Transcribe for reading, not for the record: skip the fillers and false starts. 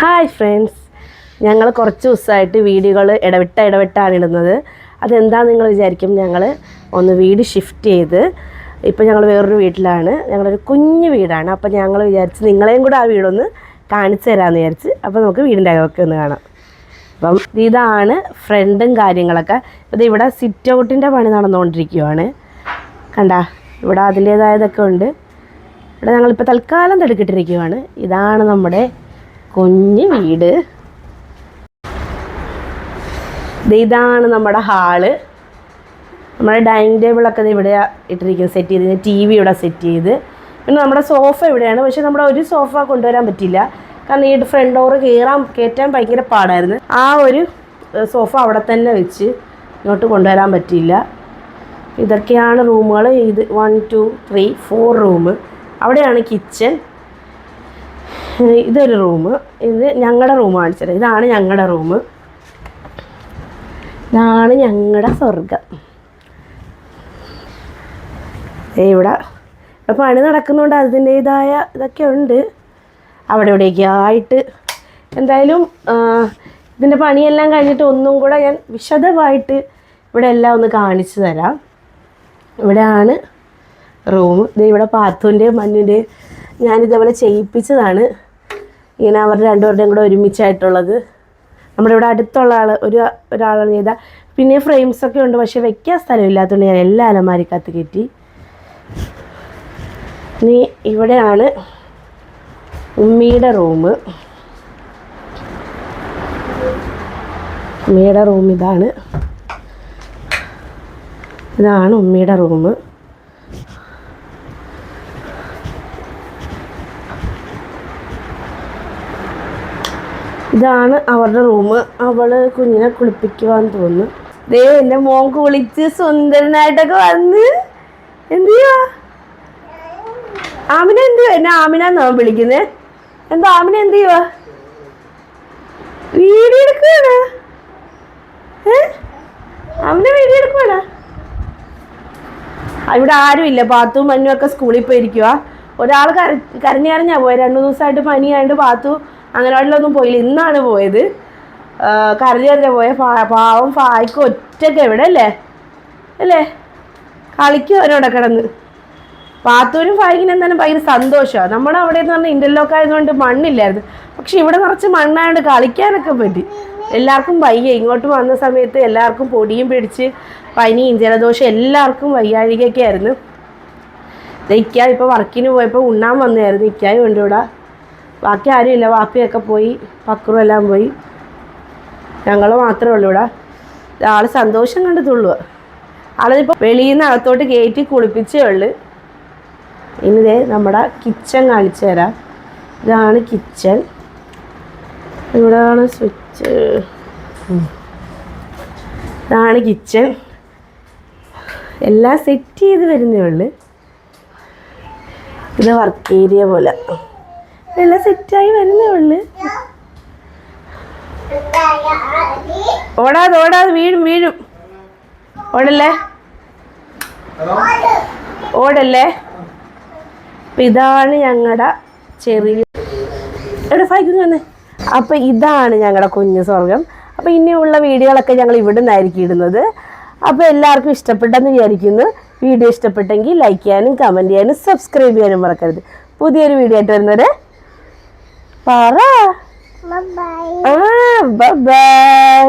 Hi friends, ഞങ്ങൾ കുറച്ച് ദിവസമായിട്ട് വീഡിയോകൾ ഇടവിട്ടാണ് ഇടുന്നത്. അതെന്താണെന്ന് നിങ്ങൾ വിചാരിക്കും. ഞങ്ങൾ ഒന്ന് വീട് ഷിഫ്റ്റ് ചെയ്ത് ഇപ്പോൾ ഞങ്ങൾ വേറൊരു വീട്ടിലാണ്. ഞങ്ങളൊരു കുഞ്ഞു വീടാണ്. അപ്പോൾ ഞങ്ങൾ വിചാരിച്ച് നിങ്ങളെയും കൂടെ ആ വീടൊന്ന് കാണിച്ചു തരാമെന്ന് വിചാരിച്ച്. അപ്പോൾ നമുക്ക് വീടിൻ്റെ അകമൊക്കെ ഒന്ന് കാണാം. അപ്പം ഇതാണ് ഫ്രണ്ടും കാര്യങ്ങളൊക്കെ. ഇത് ഇവിടെ സിറ്റ് ഔട്ടിൻ്റെ പണി നടന്നുകൊണ്ടിരിക്കുകയാണ്. കണ്ടാ, ഇവിടെ അതിൻ്റേതായതൊക്കെ ഉണ്ട്. ഇവിടെ ഞങ്ങളിപ്പോൾ തൽക്കാലം തിടുക്കിട്ടിരിക്കുകയാണ്. ഇതാണ് നമ്മുടെ കുഞ്ഞ് വീട്. ഇതാണ് നമ്മുടെ ഹാള്. നമ്മുടെ ഡൈനിങ് ടേബിളൊക്കെ ഇവിടെ ഇട്ടിരിക്കുന്നത്, സെറ്റ് ചെയ്ത്. TV ഇവിടെ സെറ്റ് ചെയ്ത്. പിന്നെ നമ്മുടെ സോഫ ഇവിടെയാണ്. പക്ഷേ നമ്മുടെ ഒരു സോഫ കൊണ്ടുവരാൻ പറ്റില്ല, കാരണം ഈ ഫ്രണ്ട് ഡോറ് കയറ്റാൻ ഭയങ്കര പാടായിരുന്നു. ആ ഒരു സോഫ അവിടെ തന്നെ വെച്ച് ഇങ്ങോട്ട് കൊണ്ടുവരാൻ പറ്റിയില്ല. ഇതൊക്കെയാണ് റൂമുകൾ. ഇത് 1 2 3 4 റൂം. അവിടെയാണ് കിച്ചൺ. ഇതൊരു റൂം. ഇത് ഞങ്ങളുടെ റൂം കാണിച്ചത്. ഇതാണ് ഞങ്ങളുടെ റൂം. ഇതാണ് ഞങ്ങളുടെ സ്വർഗം. ഇവിടെ പണി നടക്കുന്നുണ്ട്, അതിൻ്റേതായ ഇതൊക്കെ ഉണ്ട് അവിടെ ഇവിടെയൊക്കെ ആയിട്ട്. എന്തായാലും ഇതിൻ്റെ പണിയെല്ലാം കഴിഞ്ഞിട്ട് ഒന്നും കൂടെ ഞാൻ വിശദമായിട്ട് ഇവിടെ എല്ലാം ഒന്ന് കാണിച്ചു തരാം. ഇവിടെയാണ് റൂം. ഇവിടെ പാത്തുവിൻ്റെയും മഞ്ഞിൻ്റെയും ഞാനിതേപോലെ ചെയ്യിപ്പിച്ചതാണ്. ഇങ്ങനെ അവർ രണ്ടുപേരുടെയും കൂടെ ഒരുമിച്ചായിട്ടുള്ളത്. നമ്മുടെ ഇവിടെ അടുത്തുള്ള ഒരാളാണ് ചെയ്താൽ. പിന്നെ ഫ്രെയിംസൊക്കെ ഉണ്ട്, പക്ഷേ വെക്കാൻ സ്ഥലമില്ലാത്തതുകൊണ്ട് ഞാൻ എല്ലാ അലമാരിക്കകത്ത് കയറ്റി. ഇനി ഇവിടെയാണ് ഉമ്മിയുടെ റൂം. ഉമ്മിയുടെ റൂം ഇതാണ് ഉമ്മിയുടെ റൂം. ഇതാണ് അവരുടെ റൂം. അവൾ കുഞ്ഞിനെ കുളിപ്പിക്കുവാന്ന് തോന്നുന്നു. ദേ എൻ്റെ മോൻ കുളിച്ച് സുന്ദരനായിട്ടൊക്കെ വന്ന് എന്ത് ചെയ്യുക? ആമിന എന്ത് ചെയ്യുക? എന്നെ ആമിനാന്നോ വിളിക്കുന്നത്? എന്താ ആമിന എന്ത് ചെയ്യുക? വീഡിയോ എടുക്കുകയാണ്. ആമിന വീഡിയോ എടുക്കുകയാണ്. ഇവിടെ ആരുമില്ല. പാത്തും മഞ്ഞും ഒക്കെ സ്കൂളിൽ പോയിരിക്കുക. ഒരാൾ കരഞ്ഞാ പോയത്. 2 ദിവസമായിട്ട് പനിയായിട്ട് പാത്തു അങ്ങനെയുള്ളൊന്നും പോയില്ല. ഇന്നാണ് പോയത്. കരഞ്ഞു പോയ പാവം ഫായ്ക്ക് ഒറ്റയ്ക്ക് എവിടെ അല്ലേ കളിക്കും അവനോടെ കിടന്ന്. പാത്തൂരും ഫായ്ക്കിനും എന്തായാലും ഭയങ്കര സന്തോഷമാണ്. നമ്മുടെ അവിടെ എന്ന് പറഞ്ഞാൽ ഇൻ്റർലോക്ക് ആയതുകൊണ്ട് മണ്ണില്ലായിരുന്നു. പക്ഷെ ഇവിടെ നിറച്ച് മണ്ണായതുകൊണ്ട് കളിക്കാനൊക്കെ പറ്റി. എല്ലാവർക്കും വയ്യ. ഇങ്ങോട്ട് വന്ന സമയത്ത് എല്ലാവർക്കും പൊടിയും പിടിച്ച് പനിയും ജലദോഷം, എല്ലാവർക്കും വയ്യാഴികയൊക്കെ ആയിരുന്നു. ഇക്ക ഇപ്പോൾ വർക്കിന് പോയപ്പോൾ ഉണ്ണാൻ വന്നായിരുന്നു. ഇക്കായും ഉണ്ട് ഇവിടെ. ബാക്കി ആരും ഇല്ല. വാപ്പിയൊക്കെ പോയി, പക്രും എല്ലാം പോയി. ഞങ്ങൾ മാത്രമേ ഉള്ളൂ ഇവിടെ. ആൾ സന്തോഷം കണ്ടതുള്ളൂ. ആളിപ്പോൾ വെളിയിൽ നിന്ന് അകത്തോട്ട് കയറ്റി കുളിപ്പിച്ചേ ഉള്ളു. ഇനി നമ്മുടെ കിച്ചൺ കാണിച്ചു തരാം. ഇതാണ് കിച്ചൺ. ഇവിടെയാണ് സ്വിച്ച്. ഇതാണ് കിച്ചൺ. എല്ലാം സെറ്റ് ചെയ്ത് വരുന്നേ ഉള്ളു. ഇത് വർക്ക് ഏരിയ പോലെ എല്ലാം സെറ്റായി വരുന്നേ ഉള്ളു. ഓടാതെ വീഴും. ഓടല്ലേ. അപ്പം ഇതാണ് ഞങ്ങളുടെ ചെറിയ വന്നേ. അപ്പം ഇതാണ് ഞങ്ങളുടെ കുഞ്ഞു സ്വർഗം. അപ്പം ഇനിയുള്ള വീഡിയോകളൊക്കെ ഞങ്ങൾ ഇവിടെ നിന്നായിരിക്കും ഇടുന്നത്. അപ്പോൾ എല്ലാവർക്കും ഇഷ്ടപ്പെട്ടെന്ന് വിചാരിക്കുന്നു. വീഡിയോ ഇഷ്ടപ്പെട്ടെങ്കിൽ ലൈക്ക് ചെയ്യാനും കമൻറ്റ് ചെയ്യാനും സബ്സ്ക്രൈബ് ചെയ്യാനും മറക്കരുത്. പുതിയൊരു വീഡിയോ ആയിട്ട് വരുന്നത് പറ. ബൈ.